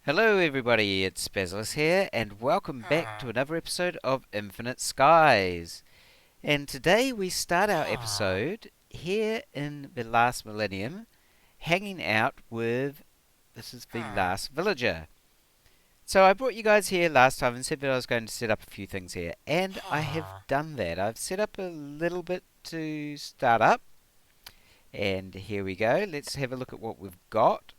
Hello everybody, it's Bezos here, and welcome back to another episode of Infinite Skies. And today we start our episode here in the last millennium, hanging out with, this is the last villager. So I brought you guys here last time and said that I was going to set up a few things here, and I have done that. I've set up a little bit to start up, and here we go. Let's have a look at what we've got.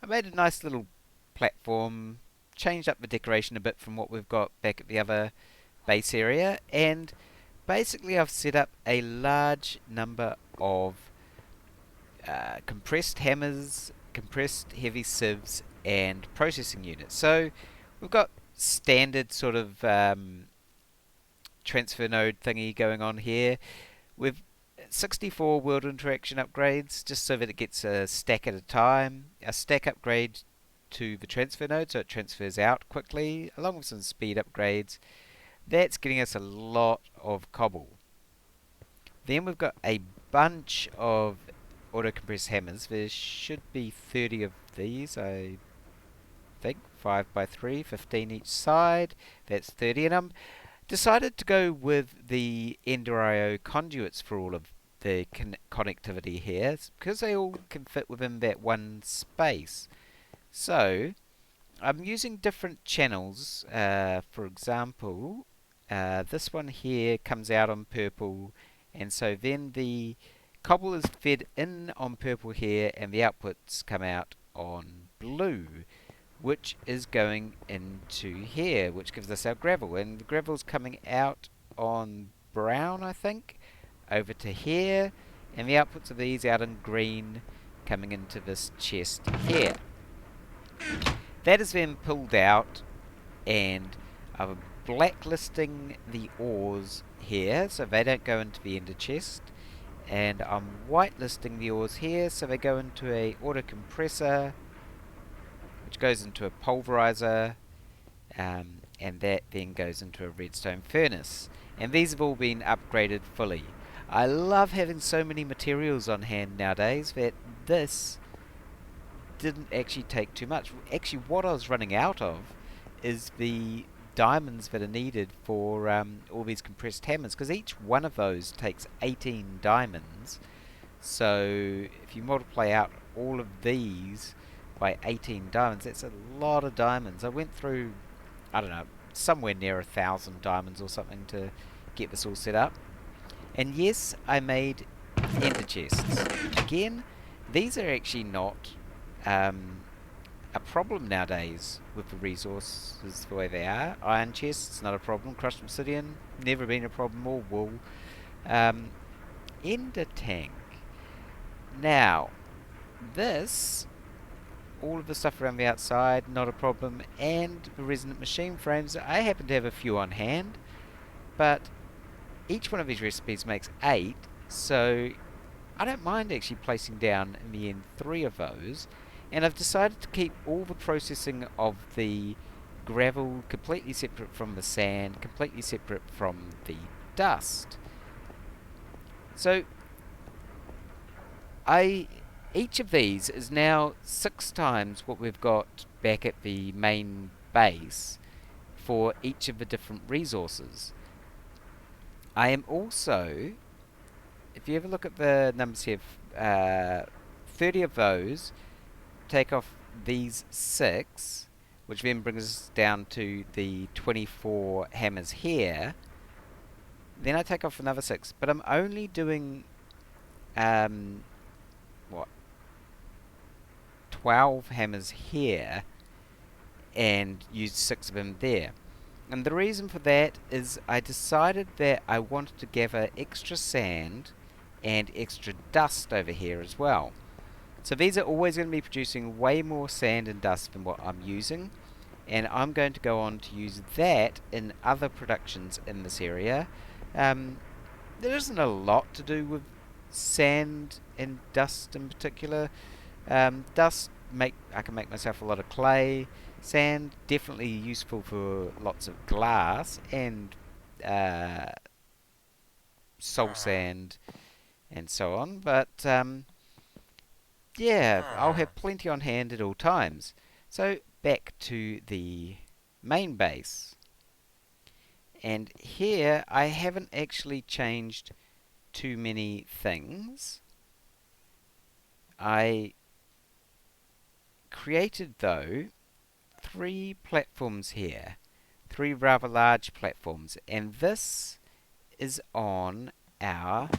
I made a nice little platform, changed up the decoration a bit from what we've got back at the other base area, and basically I've set up a large number of compressed hammers, compressed heavy sieves, and processing units. So we've got standard sort of transfer node thingy going on here. We've 64 world interaction upgrades just so that it gets a stack at a time. A stack upgrade to the transfer node so it transfers out quickly, along with some speed upgrades. That's getting us a lot of cobble. Then we've got a bunch of auto compressed hammers. There should be 30 of these, I think. 5 by 3, 15 each side. That's 30, and I'm decided to go with the Ender IO conduits for all of the connectivity here because they all can fit within that one space. So I'm using different channels. For example, this one here comes out on purple, and so then the cobble is fed in on purple here, and the outputs come out on blue, which is going into here, which gives us our gravel, and the gravel's coming out on brown, I think, over to here, and the outputs of these out in green, coming into this chest here. That is then pulled out, and I'm blacklisting the ores here so they don't go into the ender chest, and I'm whitelisting the ores here so they go into a auto compressor, which goes into a pulverizer, and that then goes into a redstone furnace. And these have all been upgraded fully. I love having so many materials on hand nowadays that this didn't actually take too much. Actually, what I was running out of is the diamonds that are needed for all these compressed hammers, because each one of those takes 18 diamonds. So if you multiply out all of these by 18 diamonds, that's a lot of diamonds. I went through, I don't know, somewhere near 1,000 diamonds or something to get this all set up. And yes, I made ender chests. Again, these are actually not a problem nowadays with the resources the way they are. Iron chests, not a problem. Crushed obsidian, never been a problem. Or wool. Ender tank. Now, this, all of the stuff around the outside, not a problem. And the resonant machine frames, I happen to have a few on hand, but each one of these recipes makes 8, so I don't mind actually placing down in the end 3 of those. And I've decided to keep all the processing of the gravel completely separate from the sand, completely separate from the dust. So each of these is now 6 times what we've got back at the main base for each of the different resources. I am also, if you ever look at the numbers here, 30 of those, take off these 6, which then brings us down to the 24 hammers here. Then I take off another 6, but I'm only doing 12 hammers here, and use 6 of them there. And the reason for that is I decided that I wanted to gather extra sand and extra dust over here as well. So these are always going to be producing way more sand and dust than what I'm using, and I'm going to go on to use that in other productions in this area. There isn't a lot to do with sand and dust in particular. Dust, I can make myself a lot of clay. Sand, definitely useful for lots of glass and soul sand and so on, but yeah, I'll have plenty on hand at all times. So back to the main base. And here I haven't actually changed too many things. I created, though, 3 platforms here. 3 rather large platforms. And this is on our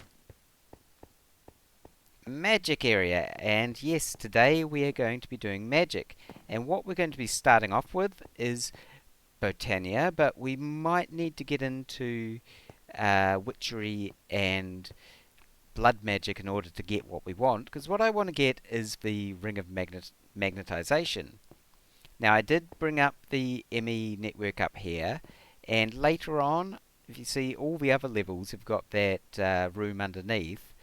magic area. And yes, today we are going to be doing magic. And what we're going to be starting off with is Botania, but we might need to get into witchery and blood magic in order to get what we want, because what I want to get is the ring of magnetization. Now, I did bring up the ME network up here, and later on, if you see, all the other levels have got that room underneath.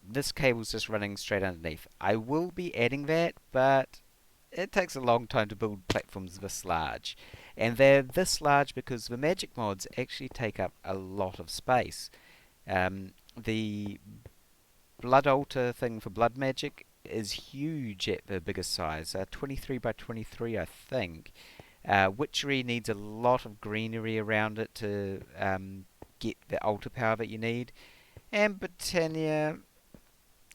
This cable's just running straight underneath. I will be adding that, but it takes a long time to build platforms this large. And they're this large because the magic mods actually take up a lot of space. The blood altar thing for blood magic is huge at the biggest size, 23 by 23 I think. Witchery needs a lot of greenery around it to get the altar power that you need. And Botania,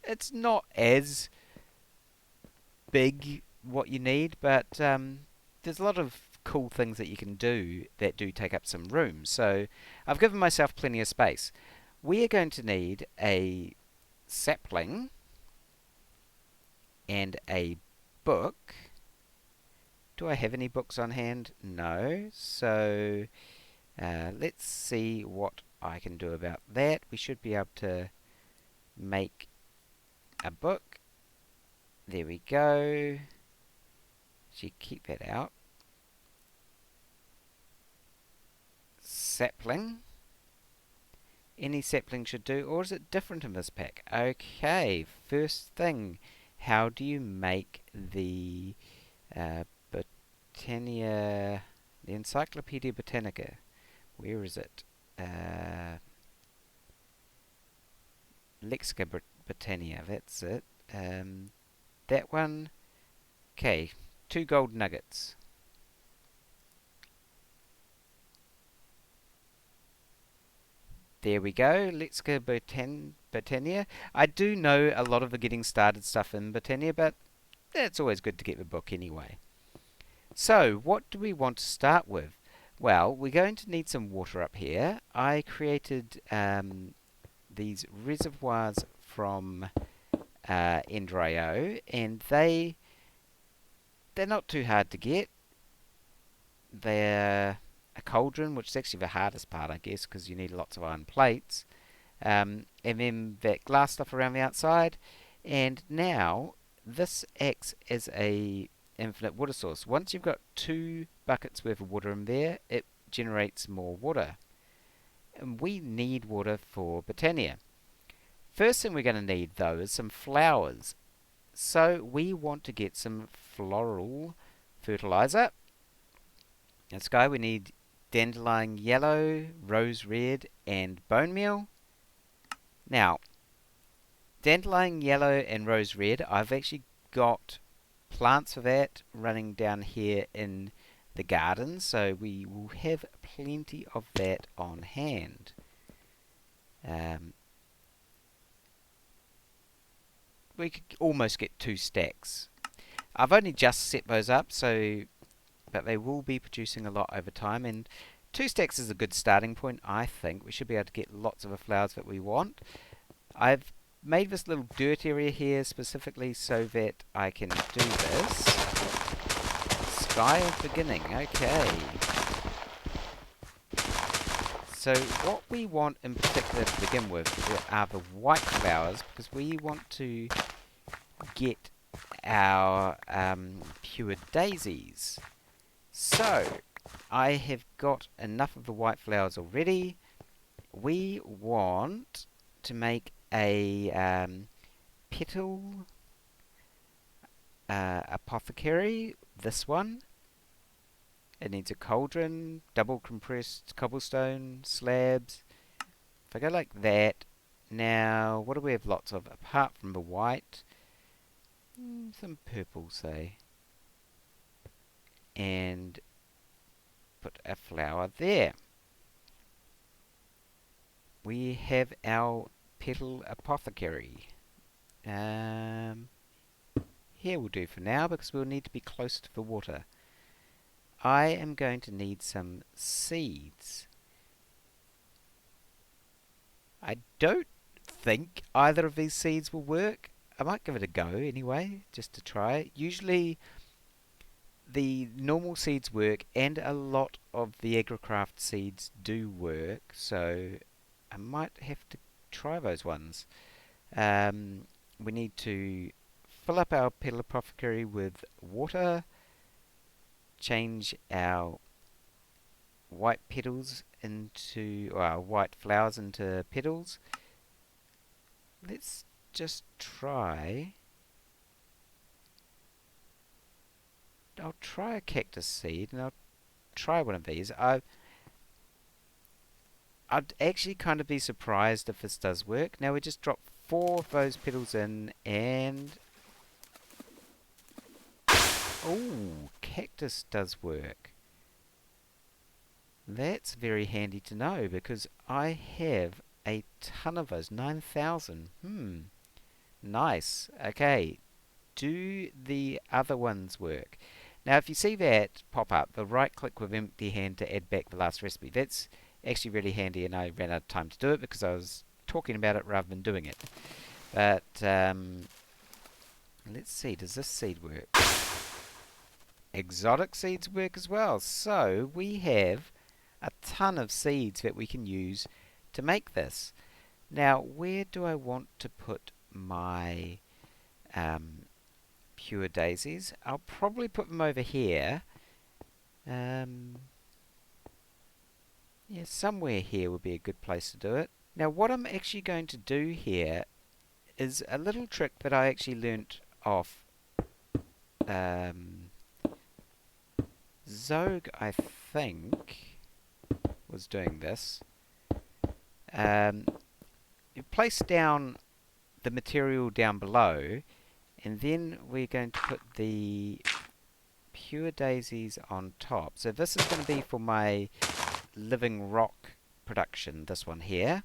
it's not as big what you need, but there's a lot of cool things that you can do that do take up some room. So I've given myself plenty of space. We are going to need a sapling and a book. Do I have any books on hand? No. So let's see what I can do about that. We should be able to make a book. There we go. Actually, keep that out. Sapling. Any sapling should do, or is it different in this pack? Okay, first thing, how do you make the Botania, the Encyclopedia Botanica? Where is it? Lexica Botania, that's it. That one. Okay, 2 gold nuggets. There we go. Let's go Botania. I do know a lot of the getting started stuff in Botania, but it's always good to get the book anyway. So, what do we want to start with? Well, we're going to need some water up here. I created these reservoirs from Ender.io, and they're not too hard to get. They're a cauldron, which is actually the hardest part, I guess, because you need lots of iron plates. And then that glass stuff around the outside. And now, this acts as a infinite water source. Once you've got 2 buckets worth of water in there, it generates more water. And we need water for Botania. First thing we're going to need, though, is some flowers. So we want to get some floral fertilizer. In Sky, we need dandelion yellow, rose red, and bone meal. Now, dandelion yellow and rose red, I've actually got plants for that running down here in the garden, so we will have plenty of that on hand. We could almost get 2 stacks. I've only just set those up, but they will be producing a lot over time, and 2 stacks is a good starting point, I think. We should be able to get lots of the flowers that we want. I've made this little dirt area here specifically so that I can do this. Sky of Beginning, okay. So what we want in particular to begin with are the white flowers, because we want to get our pure daisies. So, I have got enough of the white flowers already. We want to make a petal apothecary, this one. It needs a cauldron, double compressed cobblestone, slabs. If I go like that, now what do we have lots of apart from the white? Some purple, say. and put a flower there. We have our petal apothecary. Here will do for now because we'll need to be close to the water. I am going to need some seeds. I don't think either of these seeds will work. I might give it a go anyway, just to try. Usually the normal seeds work and a lot of the AgriCraft seeds do work, so I might have to try those ones. We need to fill up our petal apothecary with water, change our white petals into, or our white flowers into petals. Let's just try. I'll try a cactus seed, and I'll try one of these. I'd actually kind of be surprised if this does work. Now we just drop 4 of those petals in, and oh, cactus does work. That's very handy to know because I have a ton of those, 9,000. Nice. Okay, do the other ones work? Now if you see that pop up, the right click with empty hand to add back the last recipe. That's actually really handy, and I ran out of time to do it because I was talking about it rather than doing it. But let's see, does this seed work? Exotic seeds work as well. So we have a ton of seeds that we can use to make this. Now where do I want to put my pure daisies? I'll probably put them over here. Yeah, somewhere here would be a good place to do it. Now what I'm actually going to do here is a little trick that I actually learnt off Zog, I think, was doing this. You place down the material down below, and then we're going to put the pure daisies on top. So this is going to be for my living rock production, this one here.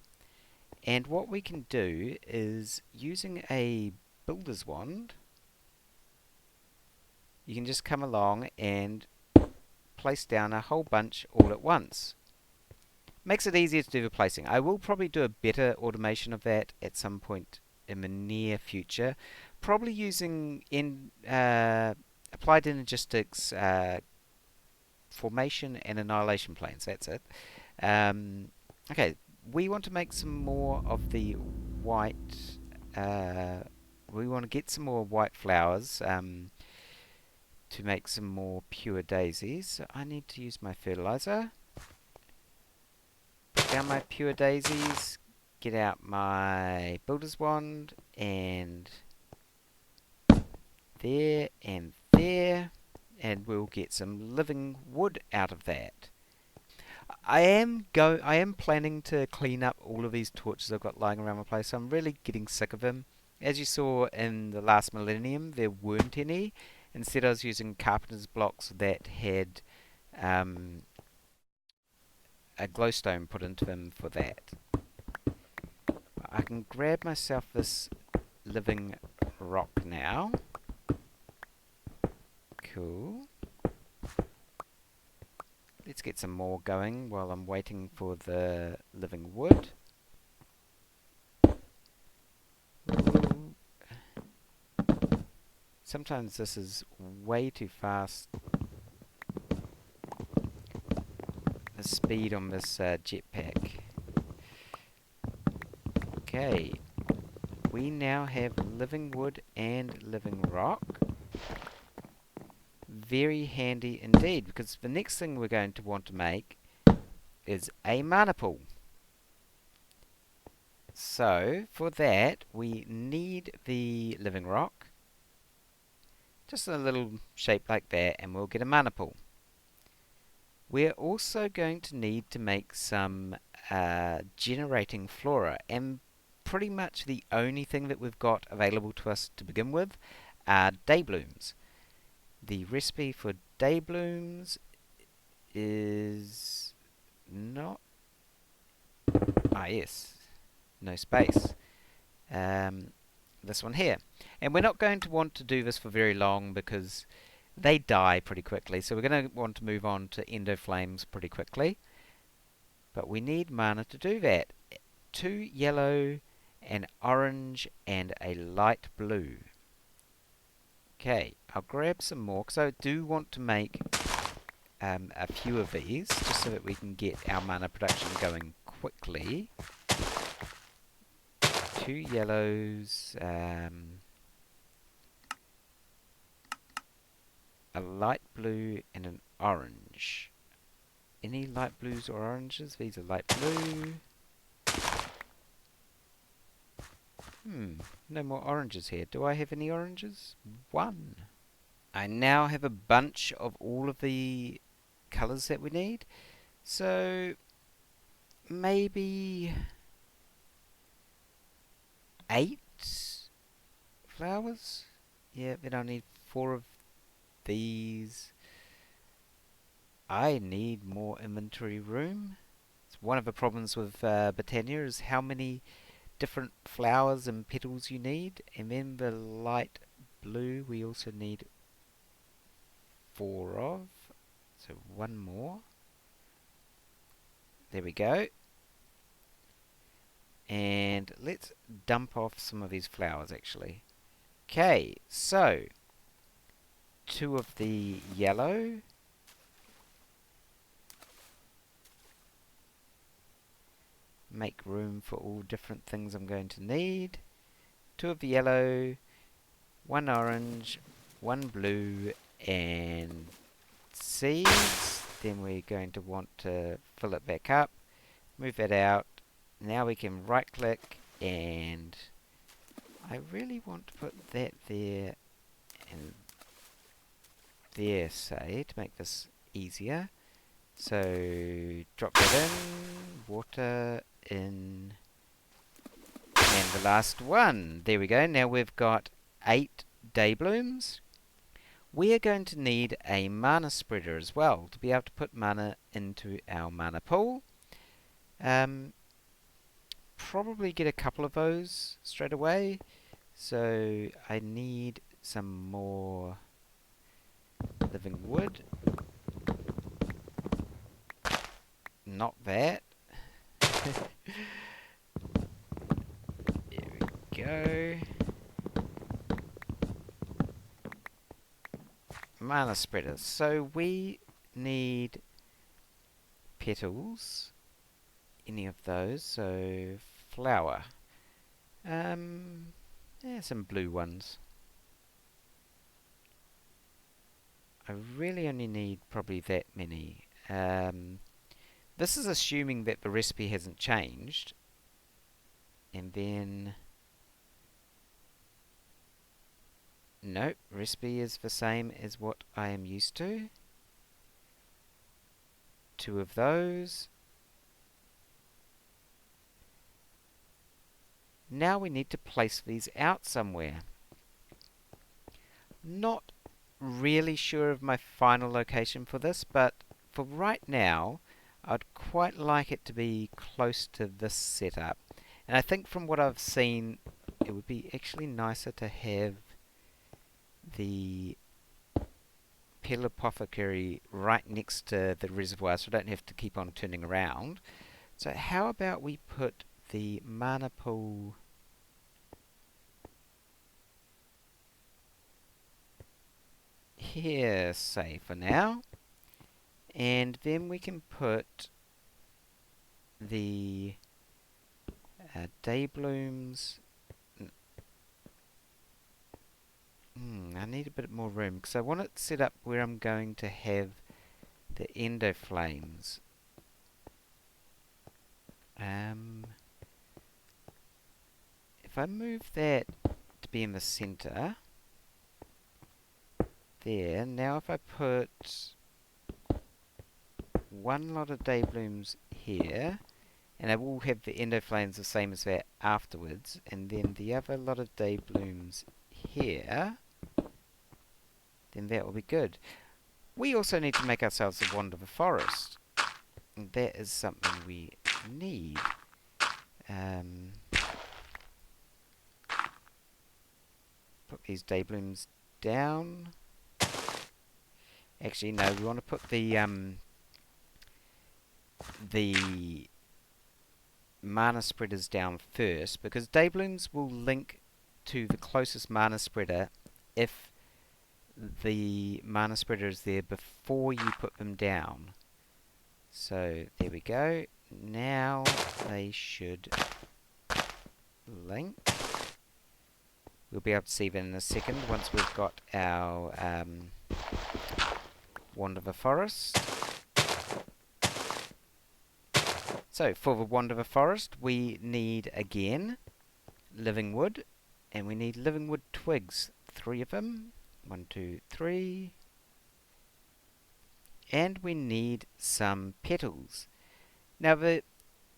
And what we can do is, using a builder's wand, you can just come along and place down a whole bunch all at once. Makes it easier to do the placing. I will probably do a better automation of that at some point in the near future. Probably using applied energistics formation and annihilation planes. That's it. Okay, we want to make some more of the white. We want to get some more white flowers to make some more pure daisies. So I need to use my fertilizer. Put down my pure daisies. Get out my builder's wand, and there and there, and we'll get some living wood out of that. I am planning to clean up all of these torches I've got lying around my place. So I'm really getting sick of them. As you saw in the last millennium, there weren't any. Instead, I was using carpenter's blocks that had a glowstone put into them for that. I can grab myself this living rock now. Cool. Let's get some more going while I'm waiting for the living wood. Ooh. Sometimes this is way too fast. The speed on this jetpack. Okay. We now have living wood and living rock. Very handy indeed, because the next thing we're going to want to make is a mana pool. So for that we need the living rock, just a little shape like that, and we'll get a mana pool. We're also going to need to make some generating flora, and pretty much the only thing that we've got available to us to begin with are day blooms. The recipe for day blooms is not... Ah, yes. No space. This one here. And we're not going to want to do this for very long because they die pretty quickly. So we're going to want to move on to endoflames pretty quickly. But we need mana to do that. 2 yellow, an orange, and a light blue. Okay, I'll grab some more because I do want to make a few of these just so that we can get our mana production going quickly. 2 yellows, a light blue, and an orange. Any light blues or oranges? These are light blue. No more oranges here. Do I have any oranges? 1. I now have a bunch of all of the colours that we need. So maybe 8 flowers? Yeah, then I need 4 of these. I need more inventory room. It's one of the problems with Botania is how many different flowers and petals you need. And then the light blue we also need 4 of. So 1 more. There we go. And let's dump off some of these flowers actually. Okay, so 2 of the yellow. Make room for all different things I'm going to need. 2 of the yellow, 1 orange, 1 blue, and seeds. Then we're going to want to fill it back up. Move that out. Now we can right click, and I really want to put that there and there, say, to make this easier. So drop that in, water in, and the last one. There we go. Now we've got 8 day blooms. We are going to need a mana spreader as well to be able to put mana into our mana pool. Probably get a couple of those straight away. So I need some more living wood. Not that. There we go. Mana spreaders. So we need petals. Any of those. So flower. Yeah, some blue ones. I really only need probably that many. This is assuming that the recipe hasn't changed. And then... Nope, recipe is the same as what I am used to. 2 of those. Now we need to place these out somewhere. Not really sure of my final location for this, but for right now, I'd quite like it to be close to this setup. And I think from what I've seen, it would be actually nicer to have the Peel Apothecary right next to the reservoir so I don't have to keep on turning around. So how about we put the mana pool here, say, for now. And then we can put the day blooms. I need a bit more room because I want it set up where I'm going to have the endo flames. If I move that to be in the center, there. Now if I put 1 lot of day blooms here, and I will have the endo flames the same as that afterwards, and then the other lot of day blooms here, then that will be good. We also need to make ourselves a wand of a forest. And that is something we need. Put these day blooms down. Actually, no, we want to put the mana spreaders down first, because day blooms will link to the closest mana spreader if the mana spreader is there before you put them down. So there we go. Now they should link. We'll be able to see that in a second once we've got our wand of a forest. So for the wand of a forest we need again living wood, and we need living wood twigs, 3 of them. 1, 2, 3. And we need some petals. Now the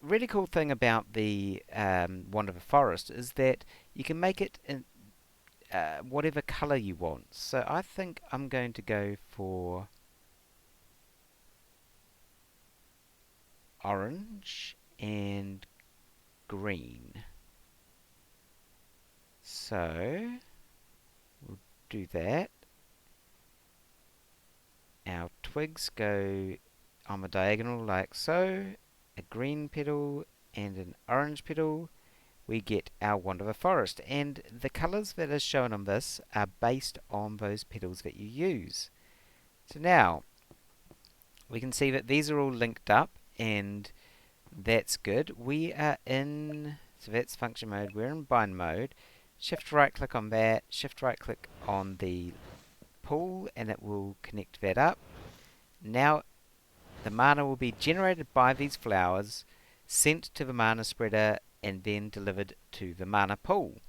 really cool thing about the wand of a forest is that you can make it in whatever colour you want. So I think I'm going to go for orange and green. So we'll do that. Our twigs go on the diagonal like so. A green petal and an orange petal. We get our wand of a forest, and the colours that are shown on this are based on those petals that you use. So now we can see that these are all linked up, and that's good. We are in, so that's function mode, we're in bind mode. Shift right click on that, shift right click on the pool, and it will connect that up. Now the mana will be generated by these flowers, sent to the mana spreader, and then delivered to the mana pool.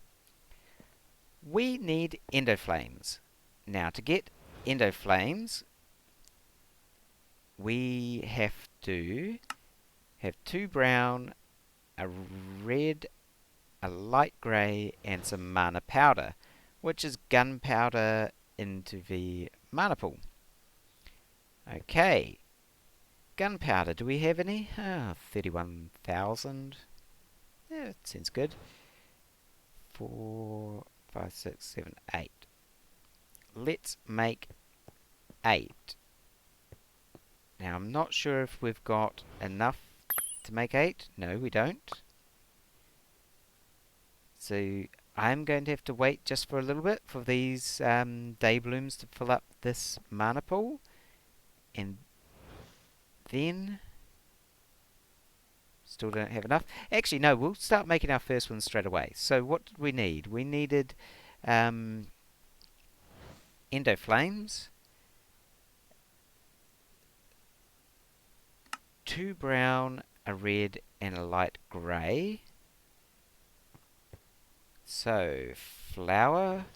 We need endoflames. Now to get endoflames, we have to have 2 brown, a red, a light grey, and some mana powder, which is gunpowder into the mana pool. Okay. Gunpowder, do we have any? 31,000. Yeah, that sounds good. 4, 5, 6, 7, 8. Let's make 8. Now, I'm not sure if we've got enough to make 8. No, we don't. So, I'm going to have to wait just for a little bit for these day blooms to fill up this mana pool. And then still don't have enough. Actually, no, we'll start making our first one straight away. So what did we need? We needed endoflames, 2 brown, a red, and a light grey. So flower,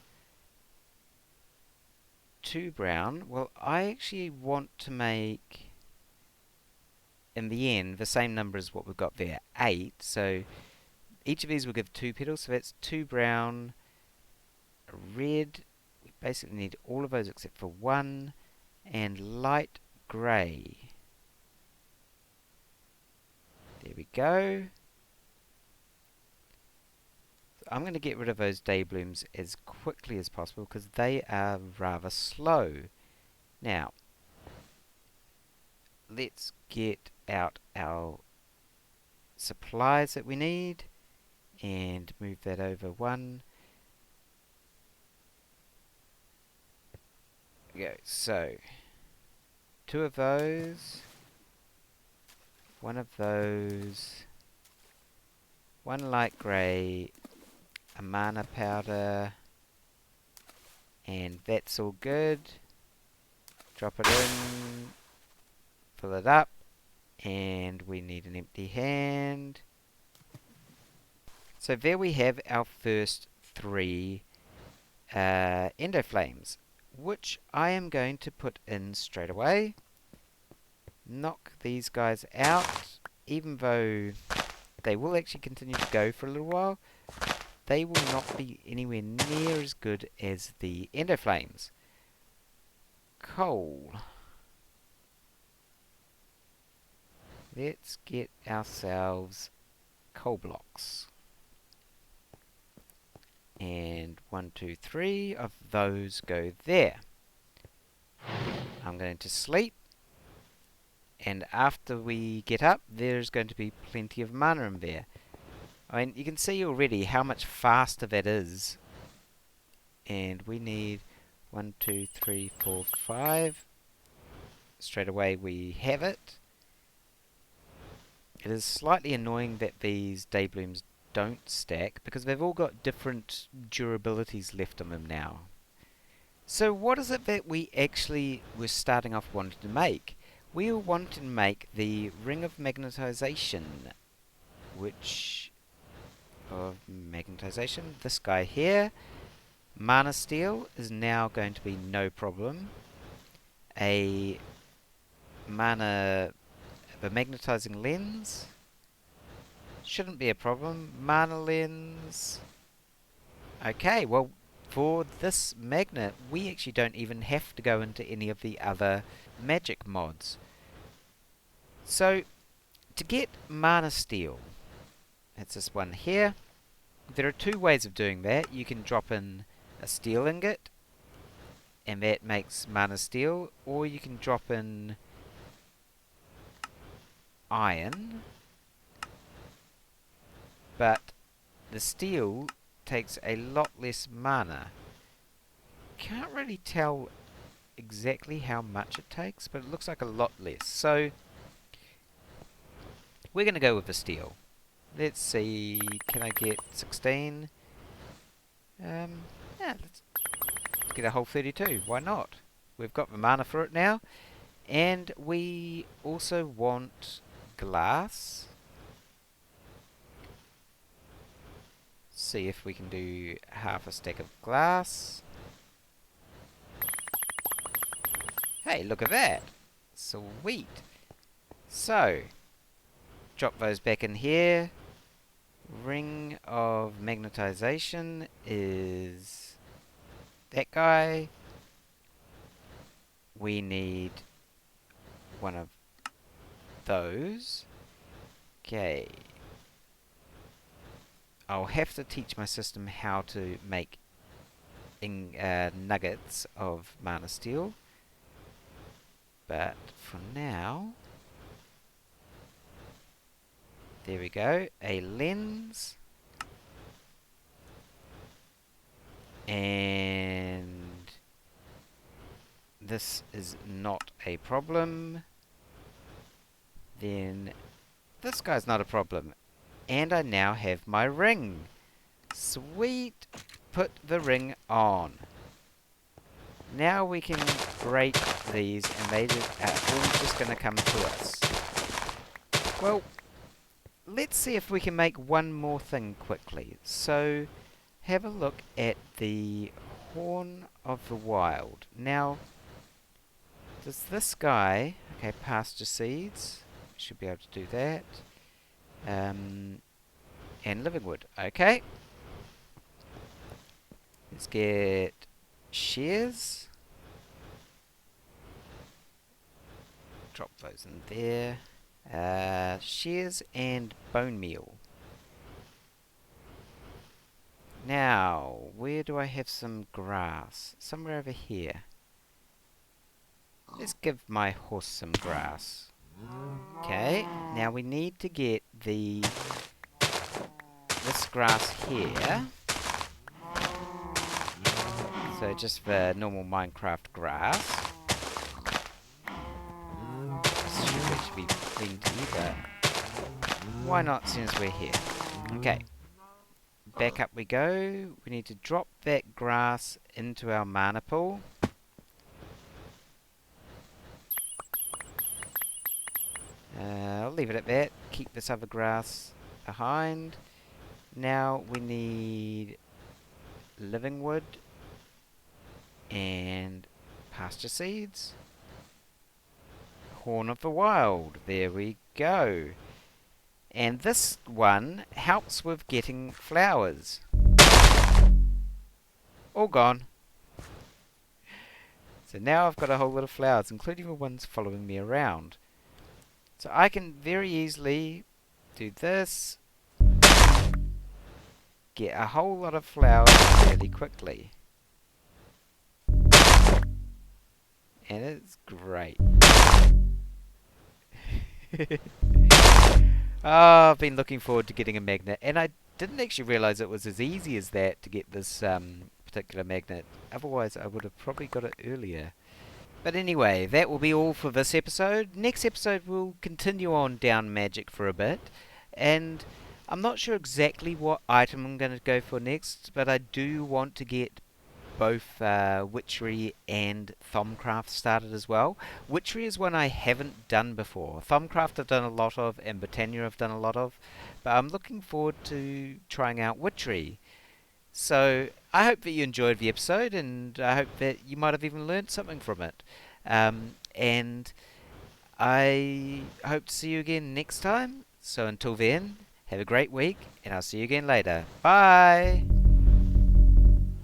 2 brown. Well, I actually want to make, in the end, the same number as what we've got there, 8. So each of these will give 2 petals. So that's 2 brown, a red. We basically need all of those except for 1, and light grey. There we go. So I'm going to get rid of those day blooms as quickly as possible because they are rather slow. Now, let's get out our supplies that we need and move that over 1. There we go. So 2 of those, 1 of those, 1 light grey, a mana powder, and that's all good. Drop it in, fill it up, and we need an empty hand. So there we have our first 3 endoflames, which I am going to put in straight away. Knock these guys out, even though they will actually continue to go for a little while. They will not be anywhere near as good as the endoflames. Coal. let's get ourselves coal blocks. And 1, 2, 3 of those go there. I'm going to sleep. And after we get up, there's going to be plenty of mana in there. I mean, you can see already how much faster that is. And we need 1, 2, 3, 4, 5. Straight away we have it. It is slightly annoying that these day blooms don't stack, because they've all got different durabilities left on them now. So what is it that we actually were starting off wanting to make? We were wanting to make the Ring of Magnetization, which... this guy here. Mana Steel is now going to be no problem. A Mana... the Magnetizing Lens shouldn't be a problem. Mana Lens... okay, well, for this magnet, we actually don't even have to go into any of the other magic mods. So, to get Mana Steel, it's this one here. There are two ways of doing that. You can drop in a steel ingot, and that makes Mana Steel, or you can drop in iron, but the steel takes a lot less mana. Can't really tell exactly how much it takes, but it looks like a lot less. So we're going to go with the steel. Let's see, can I get 16? Yeah, let's get a whole 32. Why not? We've got the mana for it now. And we also want glass. See if we can do half a stack of glass. Hey, look at that! Sweet! So, drop those back in here. Ring of Magnetization is that guy. We need one of those. Okay. I'll have to teach my system how to make nuggets of Mana Steel. But for now, there we go. A lens. And this is not a problem. Then this guy's not a problem. And I now have my ring. Sweet! Put the ring on. Now we can break these, and they are all just going to come to us. Well, let's see if we can make one more thing quickly. So, have a look at the Horn of the Wild. Now, does this guy... okay, pasture seeds. Should be able to do that. And living wood. Okay. Let's get shears. Drop those in there. Shears and bone meal. Now, where do I have some grass? Somewhere over here. Let's give my horse some grass. Okay, now we need to get this grass here. So just the normal Minecraft grass. This should actually be plenty, but why not since we're here? Okay, back up we go. We need to drop that grass into our mana pool. I'll leave it at that. Keep this other grass behind. Now we need living wood and pasture seeds. Horn of the Wild. There we go. And this one helps with getting flowers. All gone. So now I've got a whole lot of flowers, including the ones following me around. So I can very easily do this, get a whole lot of flowers really quickly. And it's great. Oh, I've been looking forward to getting a magnet, and I didn't actually realize it was as easy as that to get this particular magnet. Otherwise, I would have probably got it earlier. But anyway, that will be all for this episode. Next episode, we'll continue on down magic for a bit, and I'm not sure exactly what item I'm going to go for next, but I do want to get both Witchery and Thumbcraft started as well. Witchery is one I haven't done before. Thumbcraft I've done a lot of, and Botania I've done a lot of, but I'm looking forward to trying out Witchery. So I hope that you enjoyed the episode, and I hope that you might have even learned something from it. And I hope to see you again next time. So until then, have a great week, and I'll see you again later. Bye!